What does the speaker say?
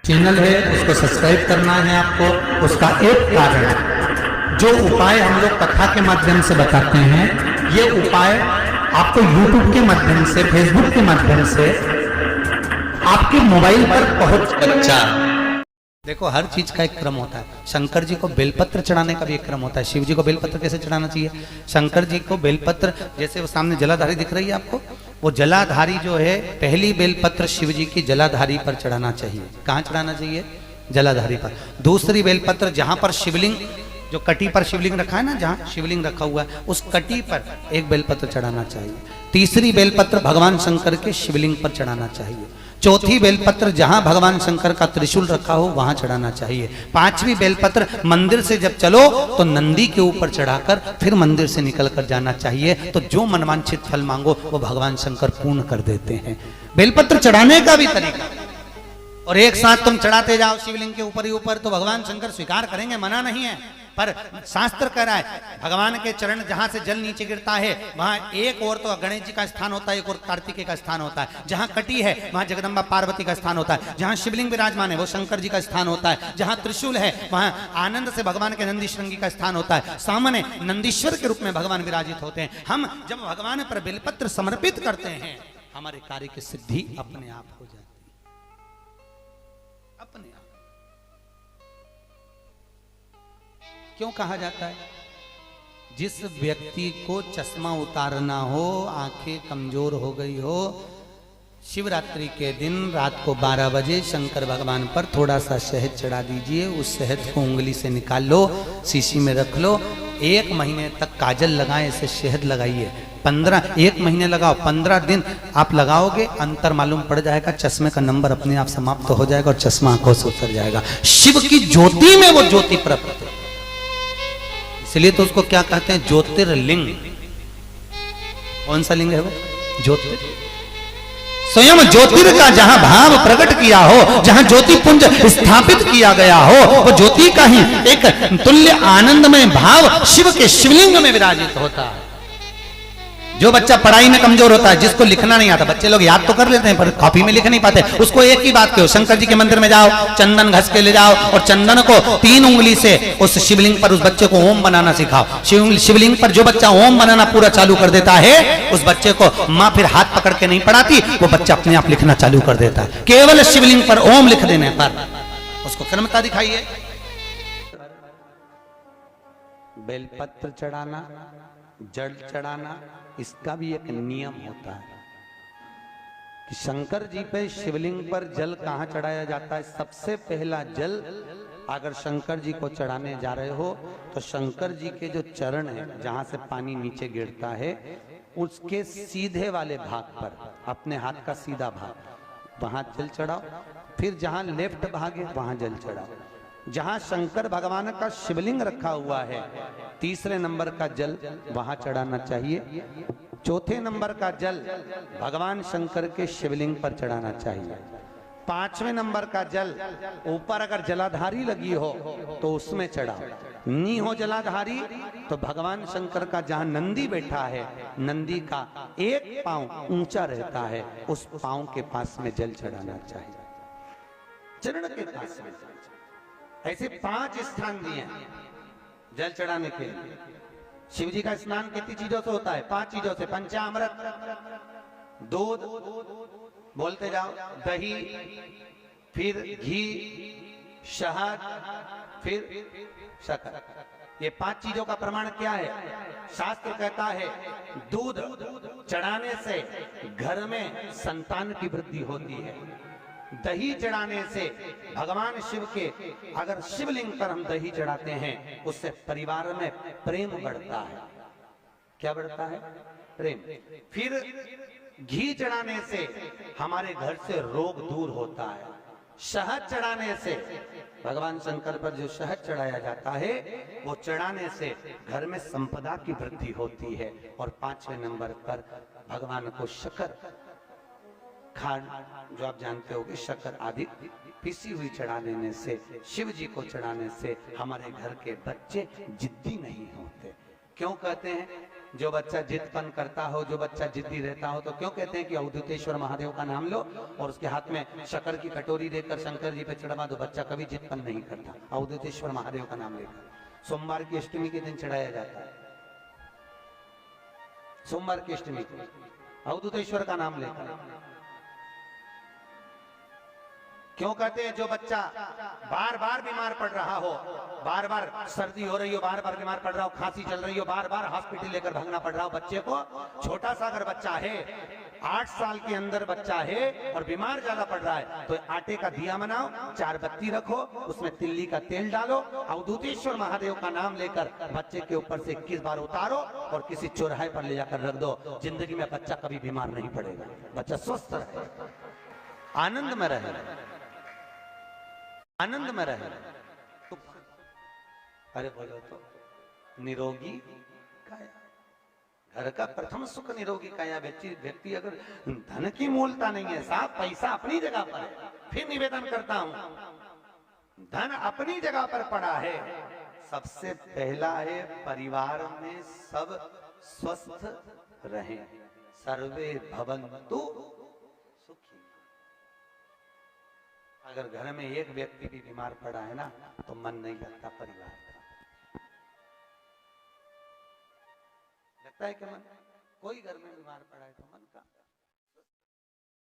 Channel है उसको subscribe करना है आपको। उसका एक कारण, जो उपाय हम लोग कथा के माध्यम से बताते हैं, ये उपाय आपको यूट्यूब के माध्यम से, फेसबुक के माध्यम से आपके मोबाइल पर पहुंच। बच्चा देखो, हर चीज का एक क्रम होता है। शंकर जी को बेलपत्र चढ़ाने का भी एक क्रम होता है। शिव जी को बेलपत्र कैसे चढ़ाना चाहिए? शंकर जी को बेलपत्र, जैसे वो सामने जलाधारी दिख रही है आपको, वो जलाधारी जो है, पहली बेलपत्र शिव जी की जलाधारी पर चढ़ाना चाहिए। कहाँ चढ़ाना चाहिए? जलाधारी पर। दूसरी बेलपत्र जहां पर शिवलिंग, जो कटी पर शिवलिंग रखा है ना, जहां शिवलिंग रखा हुआ है उस कटी पर एक बेलपत्र चढ़ाना चाहिए। तीसरी बेलपत्र भगवान शंकर के शिवलिंग पर चढ़ाना चाहिए। चौथी बेलपत्र जहां भगवान शंकर का त्रिशूल रखा हो वहां चढ़ाना चाहिए। पांचवी बेलपत्र मंदिर से जब चलो तो नंदी के ऊपर चढ़ाकर फिर मंदिर से निकल कर जाना चाहिए। तो जो मनवांछित फल मांगो वो भगवान शंकर पूर्ण कर देते हैं। बेलपत्र चढ़ाने का भी तरीका, और एक साथ तुम चढ़ाते जाओ शिवलिंग के ऊपर ही ऊपर, तो भगवान शंकर स्वीकार करेंगे, मना नहीं है। पर शास्त्र कह रहा है, भगवान के चरण जहां से जल नीचे गिरता है वहां एक और तो गणेश जी का स्थान होता है, एक और कार्तिकेय का स्थान होता है। जहां कटी है वहां जगदम्बा पार्वती का स्थान होता है। जहां शिवलिंग विराजमान है वो शंकर जी का स्थान होता है। जहां त्रिशूल है वहां आनंद से भगवान के नंदी श्रृंगी का स्थान होता है। सामने नंदीश्वर के रूप में भगवान विराजित होते हैं। हम जब भगवान पर बेलपत्र समर्पित करते हैं, हमारे कार्य की सिद्धि अपने आप हो जाती है, अपने आप। क्यों कहा जाता है? जिस व्यक्ति को चश्मा उतारना हो, आंखें कमजोर हो गई हो, शिवरात्रि के दिन रात को 12 बजे शंकर भगवान पर थोड़ा सा शहद चढ़ा दीजिए। उस शहद को उंगली से निकाल लो, शीशी में रख लो। 1 महीने तक काजल लगाएं, इसे शहद लगाइए। 1 महीने लगाओ, 15 दिन आप लगाओगे, अंतर मालूम पड़ जाएगा। चश्मे का नंबर अपने आप समाप्त हो जाएगा और चश्मा आंखों से उतर जाएगा। शिव की ज्योति में वो ज्योति प्राप्त है, इसलिए तो उसको क्या कहते हैं? ज्योतिर्लिंग। कौन सा लिंग है वो? ज्योतिर। स्वयं ज्योतिर का जहां भाव प्रकट किया हो, जहां ज्योति पुंज स्थापित किया गया हो, वो ज्योति का ही एक तुल्य आनंदमय भाव शिव के शिवलिंग में विराजित होता है। जो बच्चा पढ़ाई में कमजोर होता है, जिसको लिखना नहीं आता, बच्चे लोग याद तो कर लेते हैं पर कॉपी में लिख नहीं पाते, उसको एक ही बात कहो, शंकर जी के मंदिर में जाओ, चंदन घस के ले जाओ और चंदन को 3 उंगली से उस शिवलिंग पर उस बच्चे को ओम बनाना सिखाओ। शिवलिंग पर जो बच्चा ओम बनाना पूरा चालू कर देता है, उस बच्चे को माँ फिर हाथ पकड़ के नहीं पढ़ाती, वो बच्चा अपने आप लिखना चालू कर देता है। केवल शिवलिंग पर ओम लिख देने पर उसको कर्मता दिखाइए। बेलपत्र चढ़ाना, जल चढ़ाना, इसका भी एक नियम होता है कि शंकर जी पे शिवलिंग पर जल कहाँ चढ़ाया जाता है। सबसे पहला जल अगर शंकर जी को चढ़ाने जा रहे हो तो शंकर जी के जो चरण है, जहां से पानी नीचे गिरता है, उसके सीधे वाले भाग पर, अपने हाथ का सीधा भाग, वहां जल चढ़ाओ। फिर जहां लेफ्ट भाग है वहां जल चढ़ाओ। जहां शंकर भगवान का शिवलिंग रखा हुआ है, तीसरे नंबर का जल वहां चढ़ाना चाहिए। चौथे नंबर का जल भगवान शंकर के शिवलिंग पर चढ़ाना चाहिए। 5वें नंबर का जल ऊपर अगर जलाधारी लगी हो तो उसमें चढ़ाओ। नी हो जलाधारी तो भगवान शंकर का जहां नंदी बैठा है, नंदी का एक पांव ऊंचा रहता है, उस पांव के पास में जल चढ़ाना चाहिए, चरण के पास में। ऐसे 5 स्थान दिए जल चढ़ाने के लिए। शिव जी का स्नान कितनी चीजों से होता है? 5 चीजों से। पंचामृत, दूध, बोलते जाओ, दही, फिर घी, शहद, फिर शक्कर। ये 5 चीजों का प्रमाण क्या है? शास्त्र कहता है दूध चढ़ाने से घर में संतान की वृद्धि होती है। दही चढ़ाने से भगवान शिव के, अगर शिवलिंग पर हम दही चढ़ाते हैं, उससे परिवार में प्रेम बढ़ता है। क्या बढ़ता है? प्रेम। फिर घी चढ़ाने से हमारे घर से रोग दूर होता है। शहद चढ़ाने से, भगवान शंकर पर जो शहद चढ़ाया जाता है, वो चढ़ाने से घर में संपदा की वृद्धि होती है। और 5वें नंबर पर भगवान को शक्कर, खांड, जो आप जानते होंगे, शक्कर आदि पिसी हुई चढ़ा देने से, शिव जी को चढ़ाने से हमारे घर के बच्चे जिद्दी नहीं होते। क्यों कहते हैं? जो बच्चा जिदपन करता हो, जो बच्चा जिद्दी रहता हो, तो क्यों कहते हैं कि अवधूतेश्वर महादेव का नाम लो और उसके हाथ में शक्कर की कटोरी देकर शंकर जी पे चढ़वा दो, बच्चा कभी जिदपन नहीं करता। अवधूतेश्वर महादेव का नाम लेकर सोमवार की अष्टमी के दिन चढ़ाया जाता है, सोमवार की अष्टमी को अवधूतेश्वर का नाम लेकर। क्यों कहते हैं जो बच्चा बार बार बीमार पड़ रहा हो, बार बार सर्दी हो रही हो, बार बार बीमार पड़ रहा हो, खांसी चल रही हो, बार बार हॉस्पिटल लेकर भागना पड़ रहा हो बच्चे को, छोटा सा अगर बच्चा है, 8 साल के अंदर बच्चा है और बीमार ज्यादा पड़ रहा है, तो आटे का दिया बनाओ, 4 बत्ती रखो, उसमें तिल्ली का तेल डालो, अवधूतेश्वर महादेव का नाम लेकर बच्चे के ऊपर से 21 बार उतारो और किसी चौराहे पर ले जाकर रख दो। जिंदगी में बच्चा कभी बीमार नहीं पड़ेगा, बच्चा स्वस्थ रहे, आनंद में रहे, आनंद में रहे। तो अरे बोलो तो निरोगी काया, घर का प्रथम सुख निरोगी काया। व्यक्ति अगर धन की मूलता नहीं है, साफ पैसा अपनी जगह पर है, फिर निवेदन करता हूं, धन अपनी जगह पर पड़ा है, सबसे पहला है परिवार में सब स्वस्थ रहे, सर्वे भवन्तु सुखी। अगर घर में एक व्यक्ति भी बीमार पड़ा है ना, तो मन नहीं लगता परिवार का। लगता है कि मन, कोई घर में बीमार पड़ा है तो मन का